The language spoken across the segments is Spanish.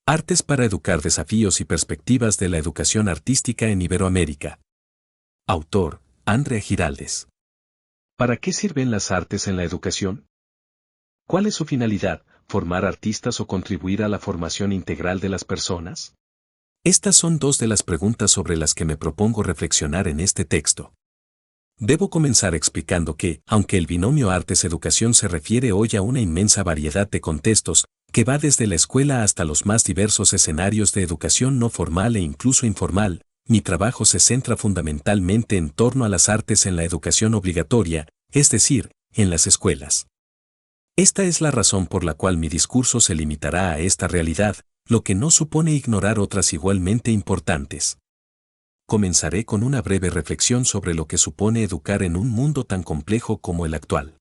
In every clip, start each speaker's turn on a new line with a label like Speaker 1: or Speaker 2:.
Speaker 1: Artes para educar: desafíos y perspectivas de la educación artística en Iberoamérica. Autor: Andrea Giraldes. ¿Para qué sirven las artes en la educación? ¿Cuál es su finalidad? ¿Formar artistas o contribuir a la formación integral de las personas? Estas son dos de las preguntas sobre las que me propongo reflexionar en este texto. Debo comenzar explicando que, aunque el binomio artes-educación se refiere hoy a una inmensa variedad de contextos, que va desde la escuela hasta los más diversos escenarios de educación no formal e incluso informal, mi trabajo se centra fundamentalmente en torno a las artes en la educación obligatoria, es decir, en las escuelas. Esta es la razón por la cual mi discurso se limitará a esta realidad, lo que no supone ignorar otras igualmente importantes. Comenzaré con una breve reflexión sobre lo que supone educar en un mundo tan complejo como el actual.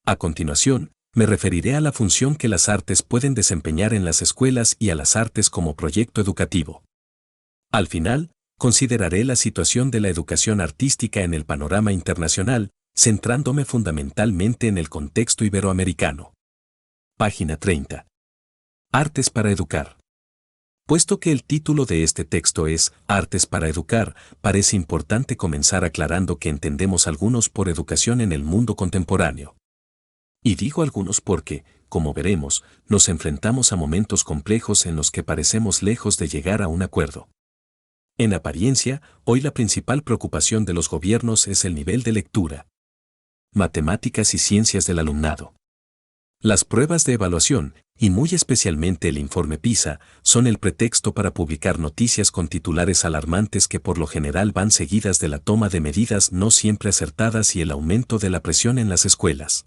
Speaker 1: A continuación, me referiré a la función que las artes pueden desempeñar en las escuelas y a las artes como proyecto educativo. Al final, consideraré la situación de la educación artística en el panorama internacional, centrándome fundamentalmente en el contexto iberoamericano. Página 30. Artes para educar. Puesto que el título de este texto es Artes para educar, parece importante comenzar aclarando qué entendemos algunos por educación en el mundo contemporáneo. Y digo algunos porque, como veremos, nos enfrentamos a momentos complejos en los que parecemos lejos de llegar a un acuerdo. En apariencia, hoy la principal preocupación de los gobiernos es el nivel de lectura, matemáticas y ciencias del alumnado. Las pruebas de evaluación, y muy especialmente el informe PISA, son el pretexto para publicar noticias con titulares alarmantes que por lo general van seguidas de la toma de medidas no siempre acertadas y el aumento de la presión en las escuelas.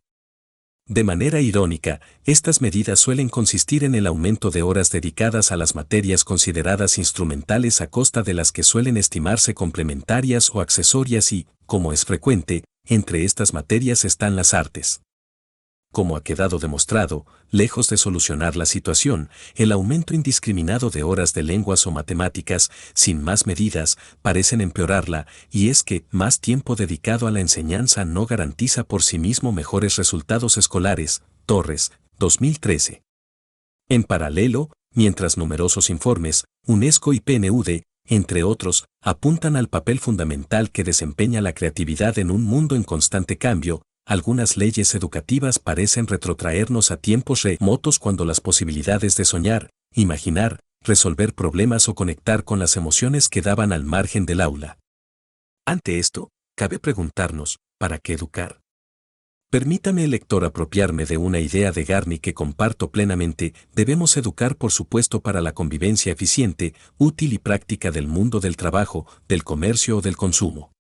Speaker 1: De manera irónica, estas medidas suelen consistir en el aumento de horas dedicadas a las materias consideradas instrumentales a costa de las que suelen estimarse complementarias o accesorias y, como es frecuente, entre estas materias están las artes. Como ha quedado demostrado, lejos de solucionar la situación, el aumento indiscriminado de horas de lenguas o matemáticas, sin más medidas, parecen empeorarla, y es que más tiempo dedicado a la enseñanza no garantiza por sí mismo mejores resultados escolares. Torres, 2013. En paralelo, mientras numerosos informes, UNESCO y PNUD, entre otros, apuntan al papel fundamental que desempeña la creatividad en un mundo en constante cambio, algunas leyes educativas parecen retrotraernos a tiempos remotos cuando las posibilidades de soñar, imaginar, resolver problemas o conectar con las emociones quedaban al margen del aula. Ante esto, cabe preguntarnos, ¿para qué educar? Permítame, lector, apropiarme de una idea de Garni que comparto plenamente: debemos educar por supuesto para la convivencia eficiente, útil y práctica del mundo del trabajo, del comercio o del consumo.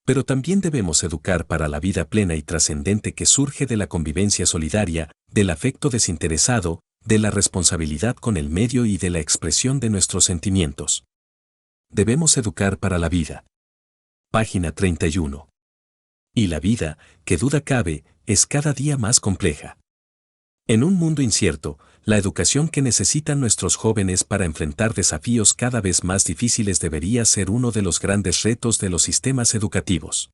Speaker 1: Pero también debemos educar para la vida plena y trascendente que surge de la convivencia solidaria, del afecto desinteresado, de la responsabilidad con el medio y de la expresión de nuestros sentimientos. Debemos educar para la vida. Página 31. Y la vida, que duda cabe, es cada día más compleja. En un mundo incierto, la educación que necesitan nuestros jóvenes para enfrentar desafíos cada vez más difíciles debería ser uno de los grandes retos de los sistemas educativos.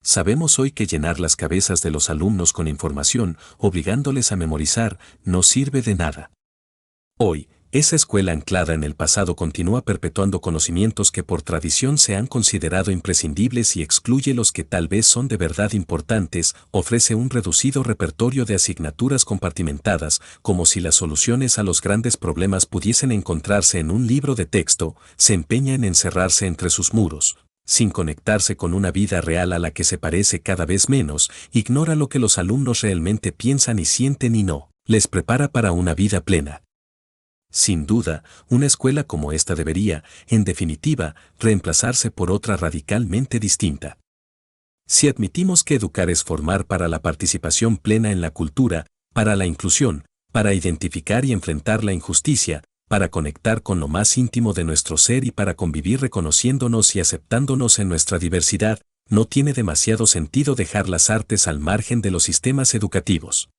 Speaker 1: Sabemos hoy que llenar las cabezas de los alumnos con información, obligándoles a memorizar, no sirve de nada. Hoy, esa escuela anclada en el pasado continúa perpetuando conocimientos que por tradición se han considerado imprescindibles y excluye los que tal vez son de verdad importantes, ofrece un reducido repertorio de asignaturas compartimentadas, como si las soluciones a los grandes problemas pudiesen encontrarse en un libro de texto, se empeña en encerrarse entre sus muros, sin conectarse con una vida real a la que se parece cada vez menos, ignora lo que los alumnos realmente piensan y sienten y no les prepara para una vida plena. Sin duda, una escuela como esta debería, en definitiva, reemplazarse por otra radicalmente distinta. Si admitimos que educar es formar para la participación plena en la cultura, para la inclusión, para identificar y enfrentar la injusticia, para conectar con lo más íntimo de nuestro ser y para convivir reconociéndonos y aceptándonos en nuestra diversidad, no tiene demasiado sentido dejar las artes al margen de los sistemas educativos.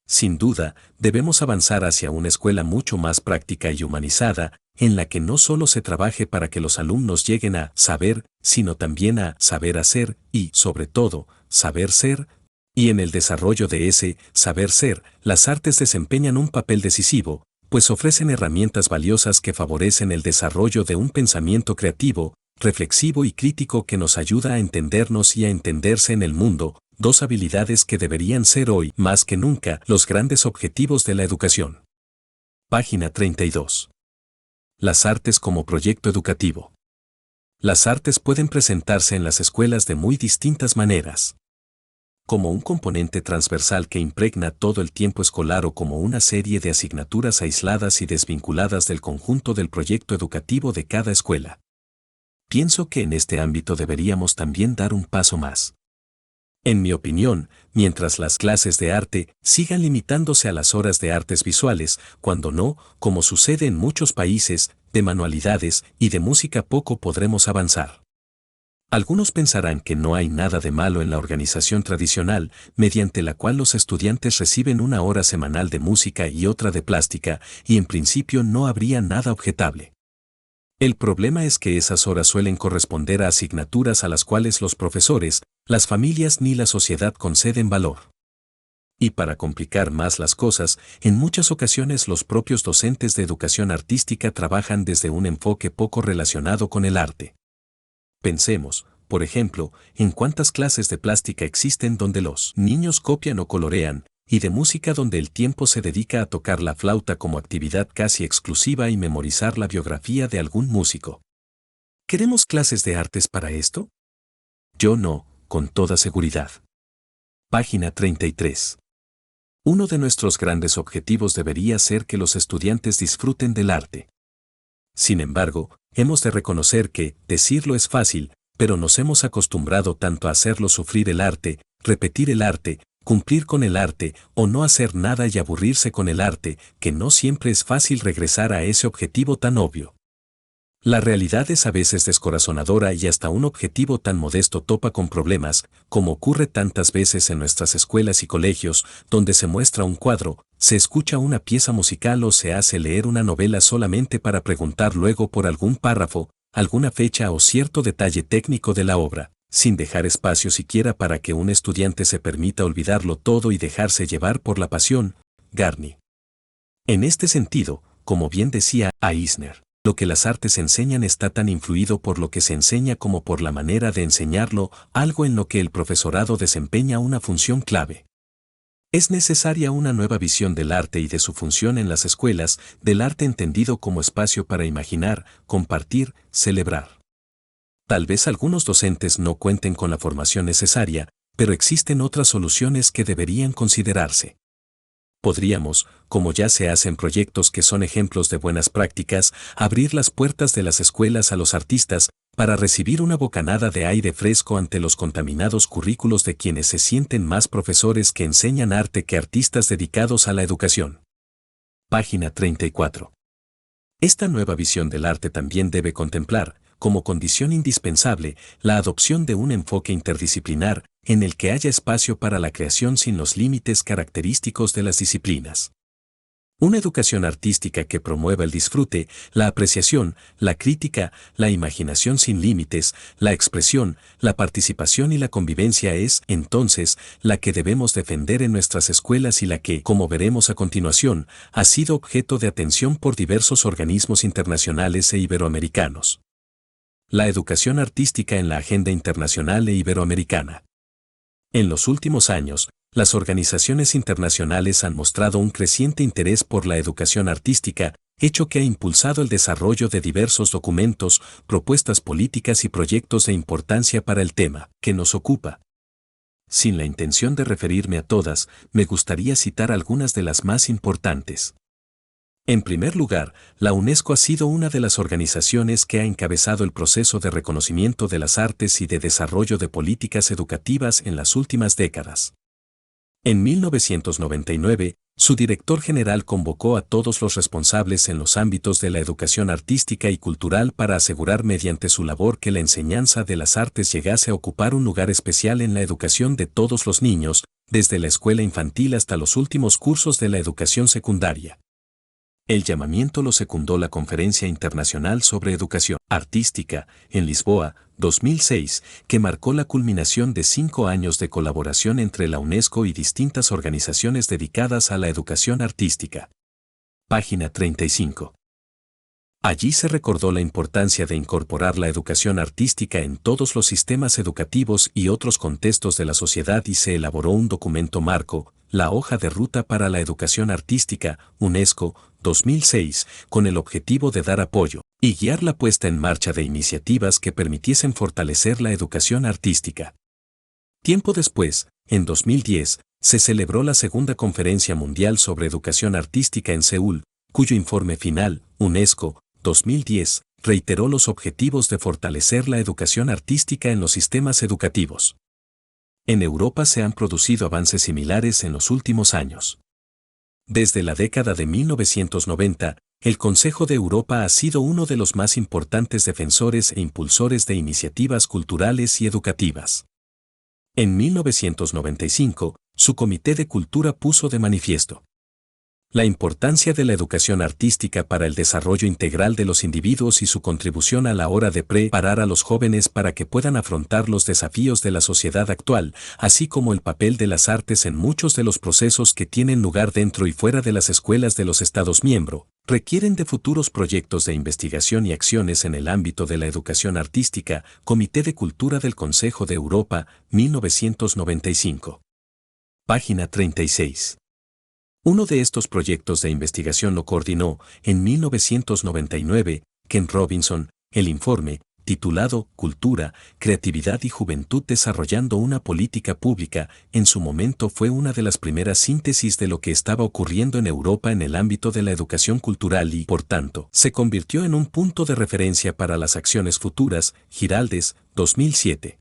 Speaker 1: Sin duda, debemos avanzar hacia una escuela mucho más práctica y humanizada, en la que no solo se trabaje para que los alumnos lleguen a saber, sino también a saber hacer y, sobre todo, saber ser. Y en el desarrollo de ese saber ser, las artes desempeñan un papel decisivo, pues ofrecen herramientas valiosas que favorecen el desarrollo de un pensamiento creativo, reflexivo y crítico que nos ayuda a entendernos y a entenderse en el mundo, dos habilidades que deberían ser hoy, más que nunca, los grandes objetivos de la educación. Página 32. Las artes como proyecto educativo. Las artes pueden presentarse en las escuelas de muy distintas maneras. Como un componente transversal que impregna todo el tiempo escolar o como una serie de asignaturas aisladas y desvinculadas del conjunto del proyecto educativo de cada escuela. Pienso que en este ámbito deberíamos también dar un paso más. En mi opinión, mientras las clases de arte sigan limitándose a las horas de artes visuales, cuando no, como sucede en muchos países, de manualidades y de música poco podremos avanzar. Algunos pensarán que no hay nada de malo en la organización tradicional, mediante la cual los estudiantes reciben una hora semanal de música y otra de plástica, y en principio no habría nada objetable. El problema es que esas horas suelen corresponder a asignaturas a las cuales los profesores, las familias ni la sociedad conceden valor. Y para complicar más las cosas, en muchas ocasiones los propios docentes de educación artística trabajan desde un enfoque poco relacionado con el arte. Pensemos, por ejemplo, en cuántas clases de plástica existen donde los niños copian o colorean, y de música donde el tiempo se dedica a tocar la flauta como actividad casi exclusiva y memorizar la biografía de algún músico. ¿Queremos clases de artes para esto? Yo no, con toda seguridad. Página 33. Uno de nuestros grandes objetivos debería ser que los estudiantes disfruten del arte. Sin embargo, hemos de reconocer que, decirlo es fácil, pero nos hemos acostumbrado tanto a hacerlo sufrir el arte, repetir el arte, cumplir con el arte o no hacer nada y aburrirse con el arte, que no siempre es fácil regresar a ese objetivo tan obvio. La realidad es a veces descorazonadora y hasta un objetivo tan modesto topa con problemas, como ocurre tantas veces en nuestras escuelas y colegios, donde se muestra un cuadro, se escucha una pieza musical o se hace leer una novela solamente para preguntar luego por algún párrafo, alguna fecha o cierto detalle técnico de la obra, sin dejar espacio siquiera para que un estudiante se permita olvidarlo todo y dejarse llevar por la pasión. Garni. En este sentido, como bien decía Eisner, lo que las artes enseñan está tan influido por lo que se enseña como por la manera de enseñarlo, algo en lo que el profesorado desempeña una función clave. Es necesaria una nueva visión del arte y de su función en las escuelas, del arte entendido como espacio para imaginar, compartir, celebrar. Tal vez algunos docentes no cuenten con la formación necesaria, pero existen otras soluciones que deberían considerarse. Podríamos, como ya se hace en proyectos que son ejemplos de buenas prácticas, abrir las puertas de las escuelas a los artistas, para recibir una bocanada de aire fresco ante los contaminados currículos de quienes se sienten más profesores que enseñan arte que artistas dedicados a la educación. Página 34. Esta nueva visión del arte también debe contemplar, como condición indispensable, la adopción de un enfoque interdisciplinar, en el que haya espacio para la creación sin los límites característicos de las disciplinas. Una educación artística que promueva el disfrute, la apreciación, la crítica, la imaginación sin límites, la expresión, la participación y la convivencia es, entonces, la que debemos defender en nuestras escuelas y la que, como veremos a continuación, ha sido objeto de atención por diversos organismos internacionales e iberoamericanos. La educación artística en la agenda internacional e iberoamericana. En los últimos años, las organizaciones internacionales han mostrado un creciente interés por la educación artística, hecho que ha impulsado el desarrollo de diversos documentos, propuestas políticas y proyectos de importancia para el tema que nos ocupa. Sin la intención de referirme a todas, me gustaría citar algunas de las más importantes. En primer lugar, la UNESCO ha sido una de las organizaciones que ha encabezado el proceso de reconocimiento de las artes y de desarrollo de políticas educativas en las últimas décadas. En 1999, su director general convocó a todos los responsables en los ámbitos de la educación artística y cultural para asegurar mediante su labor que la enseñanza de las artes llegase a ocupar un lugar especial en la educación de todos los niños, desde la escuela infantil hasta los últimos cursos de la educación secundaria. El llamamiento lo secundó la Conferencia Internacional sobre Educación Artística, en Lisboa, 2006, que marcó la culminación de 5 años de colaboración entre la UNESCO y distintas organizaciones dedicadas a la educación artística. Página 35. Allí se recordó la importancia de incorporar la educación artística en todos los sistemas educativos y otros contextos de la sociedad y se elaboró un documento marco, la Hoja de Ruta para la Educación Artística, UNESCO, 2006, con el objetivo de dar apoyo y guiar la puesta en marcha de iniciativas que permitiesen fortalecer la educación artística. Tiempo después, en 2010, se celebró la Segunda Conferencia Mundial sobre Educación Artística en Seúl, cuyo informe final, UNESCO, 2010, reiteró los objetivos de fortalecer la educación artística en los sistemas educativos. En Europa se han producido avances similares en los últimos años. Desde la década de 1990, el Consejo de Europa ha sido uno de los más importantes defensores e impulsores de iniciativas culturales y educativas. En 1995, su Comité de Cultura puso de manifiesto la importancia de la educación artística para el desarrollo integral de los individuos y su contribución a la hora de preparar a los jóvenes para que puedan afrontar los desafíos de la sociedad actual, así como el papel de las artes en muchos de los procesos que tienen lugar dentro y fuera de las escuelas de los Estados miembros, requieren de futuros proyectos de investigación y acciones en el ámbito de la educación artística. Comité de Cultura del Consejo de Europa, 1995. Página 36. Uno de estos proyectos de investigación lo coordinó, en 1999, Ken Robinson. El informe, titulado Cultura, Creatividad y Juventud desarrollando una política pública, en su momento fue una de las primeras síntesis de lo que estaba ocurriendo en Europa en el ámbito de la educación cultural y, por tanto, se convirtió en un punto de referencia para las acciones futuras. Giraldes, 2007.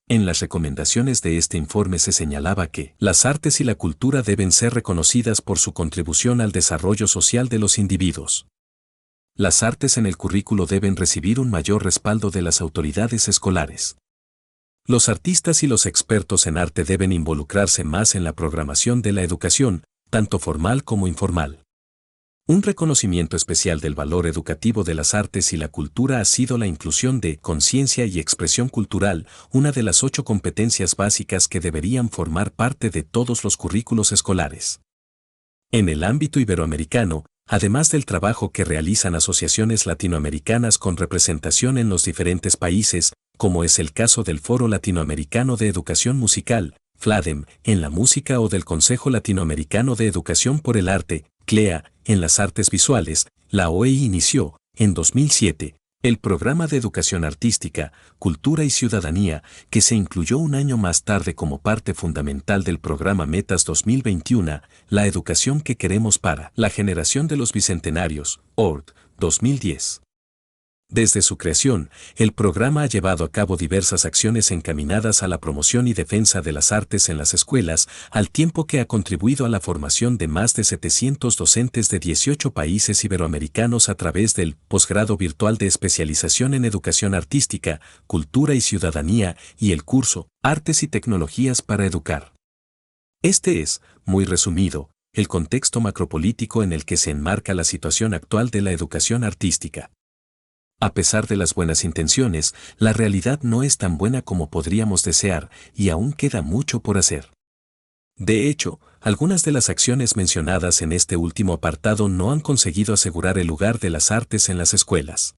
Speaker 1: En las recomendaciones de este informe se señalaba que las artes y la cultura deben ser reconocidas por su contribución al desarrollo social de los individuos. Las artes en el currículo deben recibir un mayor respaldo de las autoridades escolares. Los artistas y los expertos en arte deben involucrarse más en la programación de la educación, tanto formal como informal. Un reconocimiento especial del valor educativo de las artes y la cultura ha sido la inclusión de conciencia y expresión cultural, una de las 8 competencias básicas que deberían formar parte de todos los currículos escolares. En el ámbito iberoamericano, además del trabajo que realizan asociaciones latinoamericanas con representación en los diferentes países, como es el caso del Foro Latinoamericano de Educación Musical, FLADEM, en la música o del Consejo Latinoamericano de Educación por el Arte, CLEA, en las artes visuales, la OEI inició, en 2007, el Programa de Educación Artística, Cultura y Ciudadanía, que se incluyó un año más tarde como parte fundamental del programa Metas 2021, la educación que queremos para la generación de los bicentenarios, ORD, 2010. Desde su creación, el programa ha llevado a cabo diversas acciones encaminadas a la promoción y defensa de las artes en las escuelas, al tiempo que ha contribuido a la formación de más de 700 docentes de 18 países iberoamericanos a través del posgrado virtual de especialización en educación artística, cultura y ciudadanía y el curso Artes y Tecnologías para Educar. Este es, muy resumido, el contexto macropolítico en el que se enmarca la situación actual de la educación artística. A pesar de las buenas intenciones, la realidad no es tan buena como podríamos desear y aún queda mucho por hacer. De hecho, algunas de las acciones mencionadas en este último apartado no han conseguido asegurar el lugar de las artes en las escuelas.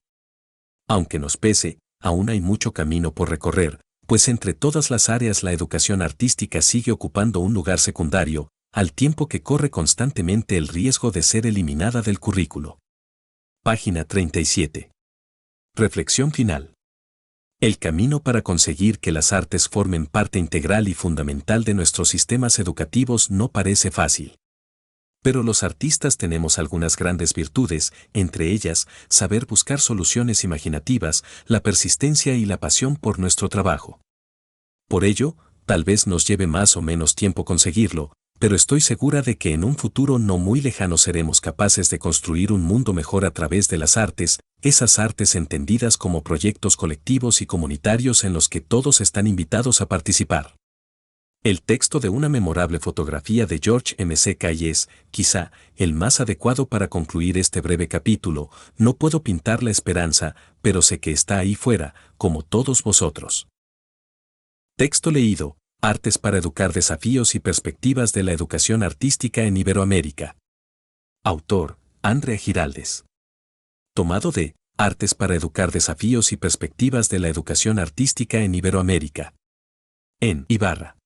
Speaker 1: Aunque nos pese, aún hay mucho camino por recorrer, pues entre todas las áreas la educación artística sigue ocupando un lugar secundario, al tiempo que corre constantemente el riesgo de ser eliminada del currículo. Página 37. Reflexión final. El camino para conseguir que las artes formen parte integral y fundamental de nuestros sistemas educativos no parece fácil. Pero los artistas tenemos algunas grandes virtudes, entre ellas, saber buscar soluciones imaginativas, la persistencia y la pasión por nuestro trabajo. Por ello, tal vez nos lleve más o menos tiempo conseguirlo, pero estoy segura de que en un futuro no muy lejano seremos capaces de construir un mundo mejor a través de las artes, esas artes entendidas como proyectos colectivos y comunitarios en los que todos están invitados a participar. El texto de una memorable fotografía de George M. C. Calle es, quizá, el más adecuado para concluir este breve capítulo. No puedo pintar la esperanza, pero sé que está ahí fuera, como todos vosotros. Texto leído. Artes para educar, desafíos y perspectivas de la educación artística en Iberoamérica. Autor, Andrea Giraldes. Tomado de Artes para educar, desafíos y perspectivas de la educación artística en Iberoamérica. En Ibarra,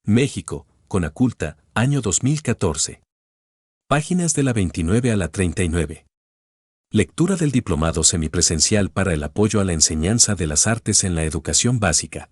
Speaker 1: México, Conaculta, año 2014. Páginas de la 29 a la 39. Lectura del diplomado semipresencial para el apoyo a la enseñanza de las artes en la educación básica.